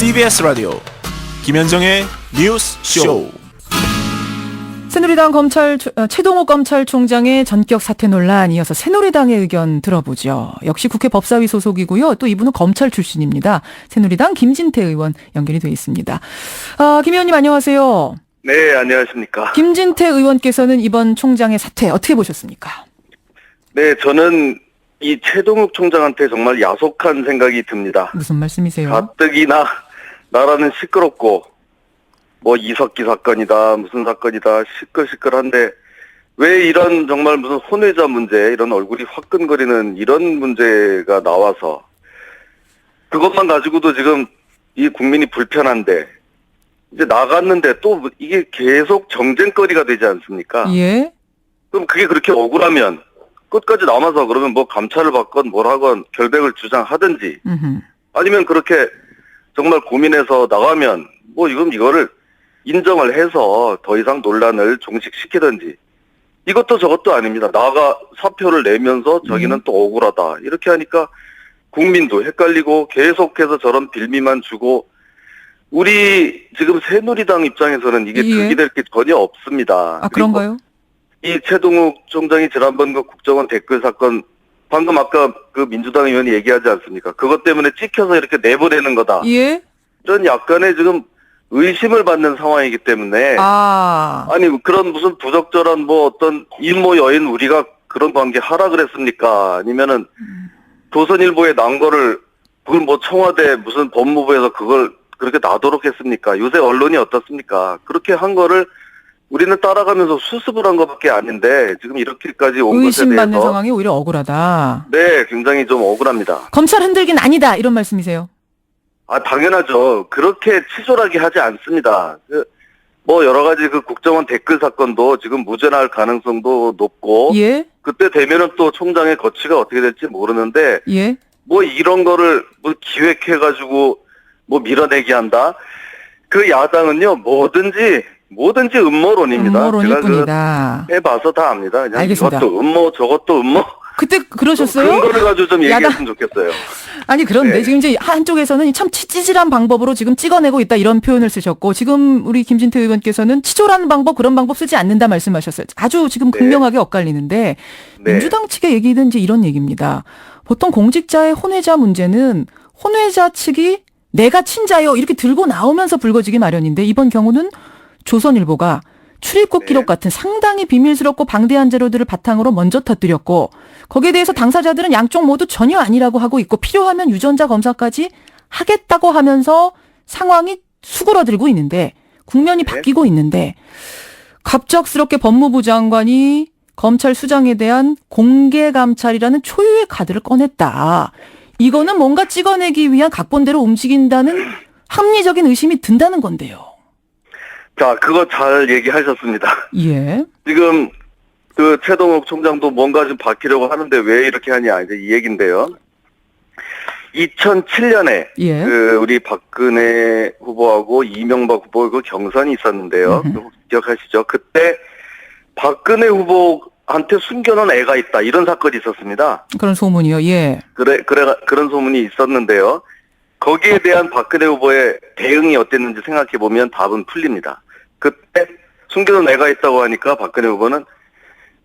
CBS 라디오 김현정의 뉴스 쇼. 새누리당 최동욱 검찰총장의 전격 사퇴 논란, 이어서 새누리당의 의견 들어보죠. 역시 국회 법사위 소속이고요. 또 이분은 검찰 출신입니다. 새누리당 김진태 의원 연결이 되어 있습니다. 김 의원님 안녕하세요. 네, 안녕하십니까. 김진태 의원께서는 이번 총장의 사퇴 어떻게 보셨습니까? 네, 저는 이 최동욱 총장한테 정말 야속한 생각이 듭니다. 무슨 말씀이세요? 가뜩이나 나라는 시끄럽고 뭐 이석기 사건이다 무슨 사건이다 시끌시끌한데 왜 이런 정말 무슨 혼외자 문제, 이런 얼굴이 화끈거리는 이런 문제가 나와서 그것만 가지고도 지금 이 국민이 불편한데 이제 나갔는데 또 이게 계속 정쟁거리가 되지 않습니까? 예. 그럼 그게 그렇게 억울하면 끝까지 남아서 그러면 뭐 감찰을 받건 뭘 하건 결백을 주장하든지, 아니면 그렇게 정말 고민해서 나가면 뭐 이거를 인정을 해서 더 이상 논란을 종식시키든지, 이것도 저것도 아닙니다. 나가 사표를 내면서 자기는 또 억울하다 이렇게 하니까 국민도 헷갈리고 계속해서 저런 빌미만 주고, 우리 지금 새누리당 입장에서는 이게 득이 될 게 전혀 없습니다. 아, 그런가요? 이 최동욱 총장이 지난번 그 국정원 댓글 사건, 방금 아까 그 민주당 의원이 얘기하지 않습니까? 그것 때문에 찍혀서 이렇게 내보내는 거다. 예. 이런 약간의 지금 의심을 받는 상황이기 때문에, 아니 그런 무슨 부적절한 뭐 어떤 일모 여인 우리가 그런 관계 하라 그랬습니까? 아니면은 조선일보에 난 거를 그걸 뭐 청와대 무슨 법무부에서 그걸 그렇게 놔도록 했습니까? 요새 언론이 어떻습니까? 그렇게 한 거를 우리는 따라가면서 수습을 한 것밖에 아닌데 지금 이렇게까지 온 것에 대해서 의심받는 상황이 오히려 억울하다. 네, 굉장히 좀 억울합니다. 검찰 흔들긴 아니다 이런 말씀이세요? 아, 당연하죠. 그렇게 치졸하게 하지 않습니다. 뭐 여러 가지 그 국정원 댓글 사건도 지금 무죄날 가능성도 높고, 예. 그때 되면은 또 총장의 거취가 어떻게 될지 모르는데, 예. 뭐 이런 거를 뭐 기획해가지고 뭐 밀어내게 한다. 그 야당은요 뭐든지 음모론입니다. 음모론일 제가 뿐이다. 해봐서 다 압니다. 그냥 알겠습니다. 이것도 음모 저것도 음모. 그때 그러셨어요? 근거를 가지고 좀 얘기했으면 좋겠어요. 아니 그런데 네. 지금 이제 한쪽에서는 참 찌질한 방법으로 지금 찍어내고 있다 이런 표현을 쓰셨고, 지금 우리 김진태 의원께서는 치졸한 방법, 그런 방법 쓰지 않는다 말씀하셨어요. 아주 지금 극명하게 엇갈리는데, 네. 민주당 측의 얘기는 이제 이런 얘기입니다. 보통 공직자의 혼외자 문제는 혼외자 측이 내가 친자요 이렇게 들고 나오면서 불거지기 마련인데, 이번 경우는 조선일보가 출입국 기록 같은 상당히 비밀스럽고 방대한 자료들을 바탕으로 먼저 터뜨렸고, 거기에 대해서 당사자들은 양쪽 모두 전혀 아니라고 하고 있고, 필요하면 유전자 검사까지 하겠다고 하면서 상황이 수그러들고 있는데, 국면이 바뀌고 있는데, 갑작스럽게 법무부 장관이 검찰 수장에 대한 공개 감찰이라는 초유의 카드를 꺼냈다. 이거는 뭔가 찍어내기 위한 각본대로 움직인다는 합리적인 의심이 든다는 건데요. 자, 그거 잘 얘기하셨습니다. 예. 지금 그 최동욱 총장도 뭔가 좀 밝히려고 하는데 왜 이렇게 하냐, 이제 이 얘기인데요. 2007년에 예. 그 우리 박근혜 후보하고 이명박 후보 그 경선이 있었는데요. 기억하시죠? 그때 박근혜 후보한테 숨겨놓은 애가 있다, 이런 사건이 있었습니다. 그런 소문이요. 예. 그런 소문이 있었는데요. 거기에 대한 박근혜 후보의 대응이 어땠는지 생각해 보면 답은 풀립니다. 그때 숨겨놓은 애가 있다고 하니까 박근혜 후보는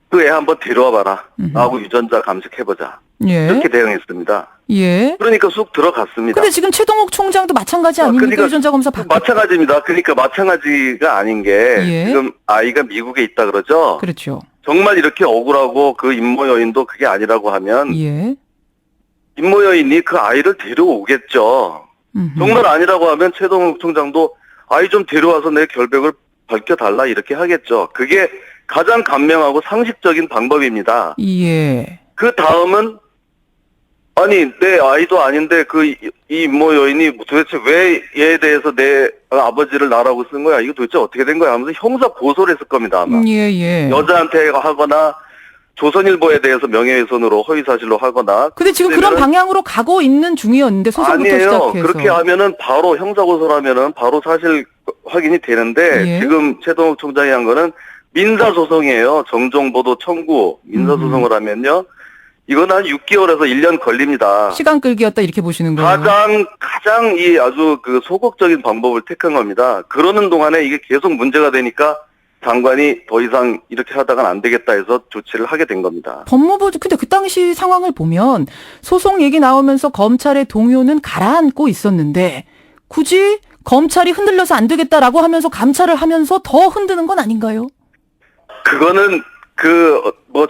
그 애 한번 데려와 봐라. 하고 유전자 감식해보자. 예. 이렇게 대응했습니다. 예. 그러니까 쑥 들어갔습니다. 근데 지금 최동욱 총장도 마찬가지 아닙니까? 그러니까 유전자 검사 받고. 마찬가지입니다. 그러니까 마찬가지가 아닌 게, 예. 지금 아이가 미국에 있다 그러죠? 그렇죠. 정말 이렇게 억울하고 그 임모 여인도 그게 아니라고 하면 예. 임모 여인이 그 아이를 데려오겠죠. 정말 아니라고 하면 최동욱 총장도 아이 좀 데려와서 내 결백을 밝혀달라 이렇게 하겠죠. 그게 가장 간명하고 상식적인 방법입니다. 예. 그 다음은 아니 내 아이도 아닌데 이 임모 여인이 도대체 왜 얘에 대해서 내 아버지를 나라고 쓴 거야? 이거 도대체 어떻게 된 거야? 하면서 형사 고소를 했을 겁니다, 아마. 예. 여자한테 하거나 조선일보에 대해서 명예훼손으로 허위사실로 하거나. 근데 지금 그런 방향으로 가고 있는 중이었는데, 소송부터 아니에요. 시작해서. 그렇게 하면은 바로 형사고소를 하면은 바로 사실 확인이 되는데, 예. 지금 최동욱 총장이 한 거는 민사소송이에요. 정정보도 청구 민사소송을 하면요, 이건 한 6개월에서 1년 걸립니다. 시간 끌기였다 이렇게 보시는 거예요. 가장 이 아주 그 소극적인 방법을 택한 겁니다. 그러는 동안에 이게 계속 문제가 되니까 장관이 더 이상 이렇게 하다간 안 되겠다 해서 조치를 하게 된 겁니다. 법무부 근데 그 당시 상황을 보면 소송 얘기 나오면서 검찰의 동요는 가라앉고 있었는데 굳이 검찰이 흔들려서 안 되겠다라고 하면서 감찰을 하면서 더 흔드는 건 아닌가요? 그거는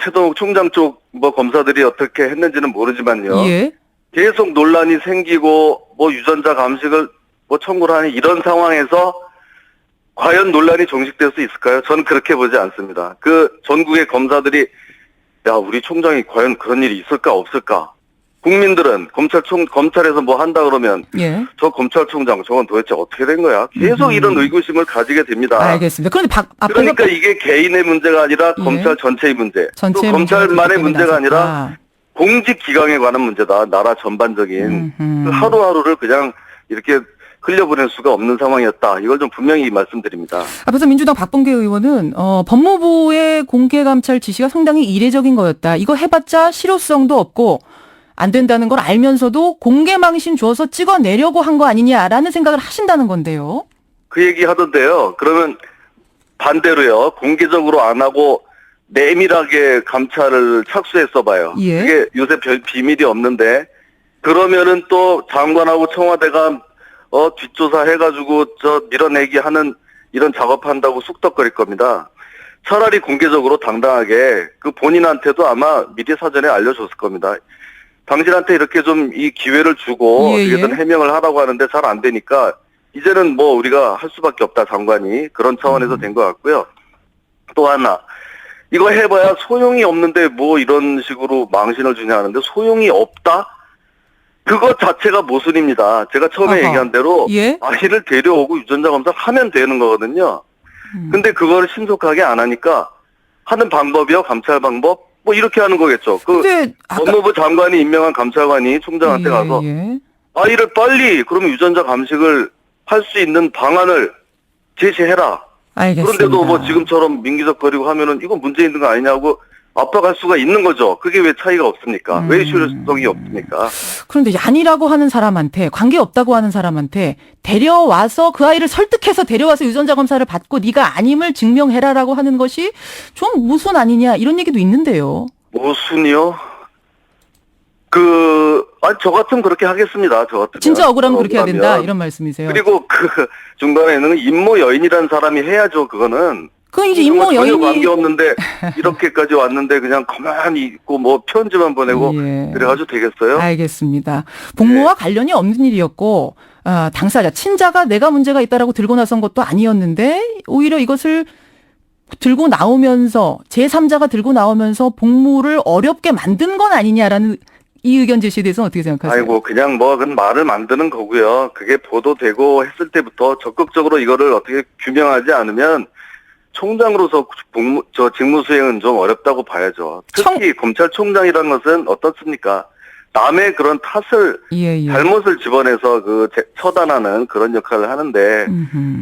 최동욱 총장 쪽 검사들이 어떻게 했는지는 모르지만요. 예. 계속 논란이 생기고 유전자 감식을 청구를 하는 이런 상황에서 과연 논란이 종식될 수 있을까요? 저는 그렇게 보지 않습니다. 전국의 검사들이 우리 총장이 과연 그런 일이 있을까 없을까? 국민들은 검찰에서 뭐 한다 그러면 예. 저 검찰총장 저건 도대체 어떻게 된 거야? 계속 이런 의구심을 가지게 됩니다. 알겠습니다. 그런데 그러니까 이게 개인의 문제가 아니라 예. 검찰 전체의 문제. 또 전체의 검찰만의 문제가 아니라 나섰다. 공직 기강에 관한 문제다. 나라 전반적인 그 하루하루를 그냥 이렇게 흘려보낼 수가 없는 상황이었다. 이걸 좀 분명히 말씀드립니다. 앞에서 민주당 박범계 의원은 법무부의 공개 감찰 지시가 상당히 이례적인 거였다. 이거 해봤자 실효성도 없고 안 된다는 걸 알면서도 공개 망신 줘서 찍어내려고 한 거 아니냐라는 생각을 하신다는 건데요. 그 얘기 하던데요. 그러면 반대로요. 공개적으로 안 하고 내밀하게 감찰을 착수했어 봐요. 예. 그게 요새 별 비밀이 없는데 그러면은 또 장관하고 청와대가 뒷조사 해가지고 밀어내기 하는 이런 작업한다고 쑥덕거릴 겁니다. 차라리 공개적으로 당당하게 본인한테도 아마 미리 사전에 알려줬을 겁니다. 당신한테 이렇게 좀 이 기회를 주고 예, 어떻게든 해명을 하라고 하는데 잘 안 되니까 이제는 우리가 할 수밖에 없다 장관이 그런 차원에서 된 것 같고요. 또 하나 이거 해봐야 소용이 없는데 이런 식으로 망신을 주냐 하는데 소용이 없다? 그것 자체가 모순입니다. 제가 처음에 얘기한 대로 예? 아이를 데려오고 유전자 검사를 하면 되는 거거든요. 근데 그거를 신속하게 안 하니까 하는 방법이요. 감찰 방법? 이렇게 하는 거겠죠. 근데 법무부 장관이 임명한 감찰관이 총장한테 가서 아이를 빨리 그러면 유전자 감식을 할 수 있는 방안을 제시해라. 알겠습니다. 그런데도 지금처럼 민기적거리고 하면은 이건 문제 있는 거 아니냐고 압박할 수가 있는 거죠. 그게 왜 차이가 없습니까? 왜 실효성이 없습니까? 그런데 아니라고 하는 사람한테 관계없다고 하는 사람한테 데려와서 그 아이를 설득해서 데려와서 유전자 검사를 받고 네가 아님을 증명해라라고 하는 것이 좀 모순 아니냐 이런 얘기도 있는데요. 모순이요? 저 같으면 그렇게 하겠습니다. 저 같으면. 진짜 억울하면 그렇게 해야 된다 이런 말씀이세요. 그리고 중간에는 임모 여인이라는 사람이 해야죠. 그거는. 이제 임모 여인이 전혀 관계없는데 이렇게까지 왔는데 그냥 가만히 있고 편지만 보내고 그래가지고 되겠어요? 알겠습니다. 복무와 관련이 없는 일이었고 당사자 친자가 내가 문제가 있다라고 들고 나선 것도 아니었는데 오히려 이것을 들고 나오면서 제3자가 들고 나오면서 복무를 어렵게 만든 건 아니냐라는 이 의견 제시에 대해서는 어떻게 생각하세요? 아이고 그냥 그건 말을 만드는 거고요. 그게 보도되고 했을 때부터 적극적으로 이거를 어떻게 규명하지 않으면 총장으로서 직무 수행은 좀 어렵다고 봐야죠. 특히 검찰총장이라는 것은 어떻습니까? 남의 그런 탓을 잘못을 집어내서 처단하는 그런 역할을 하는데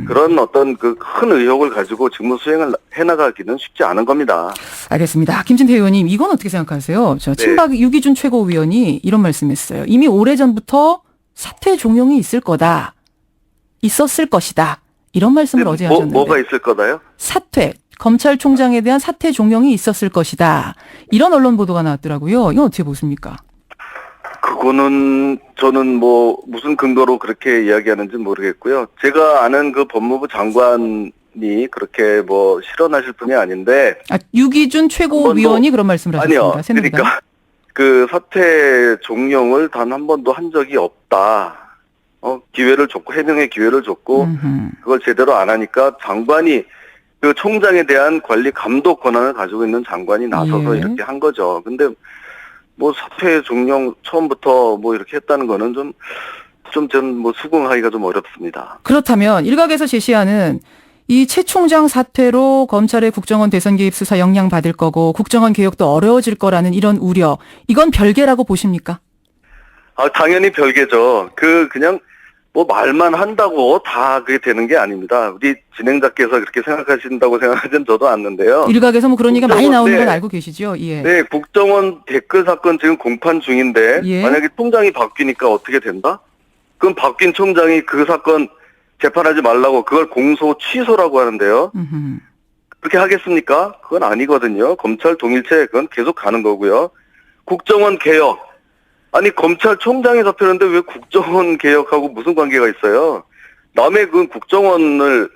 그런 어떤 큰 의혹을 가지고 직무 수행을 해나가기는 쉽지 않은 겁니다. 알겠습니다. 김진태 의원님 이건 어떻게 생각하세요? 친박 유기준 최고위원이 이런 말씀했어요. 이미 오래전부터 사퇴 종용이 있었을 것이다. 이런 말씀을 어제 하셨는데. 뭐가 있을 거다요? 사퇴. 검찰총장에 대한 사퇴 종용이 있었을 것이다. 이런 언론 보도가 나왔더라고요. 이건 어떻게 보십니까? 그거는 저는 무슨 근거로 그렇게 이야기하는지 모르겠고요. 제가 아는 법무부 장관이 그렇게 실언하실 분이 아닌데. 유기준 최고위원이 그런 말씀을 하셨습니다. 아니요. 그러니까 사퇴 종용을 단 한 번도 한 적이 없다. 기회를 줬고 해명의 기회를 줬고 그걸 제대로 안 하니까 장관이 총장에 대한 관리 감독 권한을 가지고 있는 장관이 나서서 이렇게 한 거죠. 근데 사퇴 종용 처음부터 이렇게 했다는 거는 전 수긍하기가 좀 어렵습니다. 그렇다면 일각에서 제시하는 이 최 총장 사퇴로 검찰의 국정원 대선 개입 수사 영향 받을 거고 국정원 개혁도 어려워질 거라는 이런 우려, 이건 별개라고 보십니까? 당연히 별개죠. 그냥 뭐 말만 한다고 다 그게 되는 게 아닙니다. 우리 진행자께서 그렇게 생각하신다고 생각하진 저도 않는데요. 일각에서 뭐 그런 얘기가 많이 나오는 네. 건 알고 계시죠? 예. 네, 국정원 댓글 사건 지금 공판 중인데 예. 만약에 총장이 바뀌니까 어떻게 된다? 그럼 바뀐 총장이 그 사건 재판하지 말라고 그걸 공소 취소라고 하는데요. 음흠. 그렇게 하겠습니까? 그건 아니거든요. 검찰 동일체 그건 계속 가는 거고요. 국정원 개혁. 아니 검찰총장이 사표는데 왜 국정원 개혁하고 무슨 관계가 있어요? 남의 그 국정원을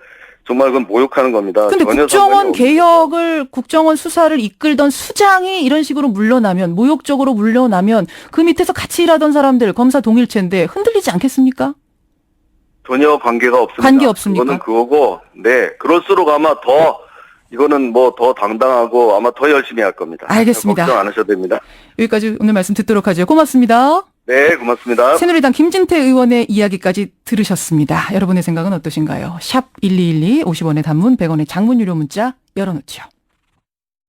정말 그건 모욕하는 겁니다. 근데 전혀 국정원 상관이 없습니다. 개혁을 국정원 수사를 이끌던 수장이 이런 식으로 물러나면 모욕적으로 물러나면 그 밑에서 같이 일하던 사람들 검사 동일체인데 흔들리지 않겠습니까? 전혀 관계가 없습니다. 관계 없습니까? 그거는 그거고, 네, 그럴수록 아마 더 이거는 뭐 더 당당하고 아마 더 열심히 할 겁니다. 알겠습니다. 걱정 안 하셔도 됩니다. 여기까지 오늘 말씀 듣도록 하죠. 고맙습니다. 네, 고맙습니다. 새누리당 김진태 의원의 이야기까지 들으셨습니다. 여러분의 생각은 어떠신가요? 샵 1212 50원의 단문 100원의 장문 유료 문자 열어놓죠.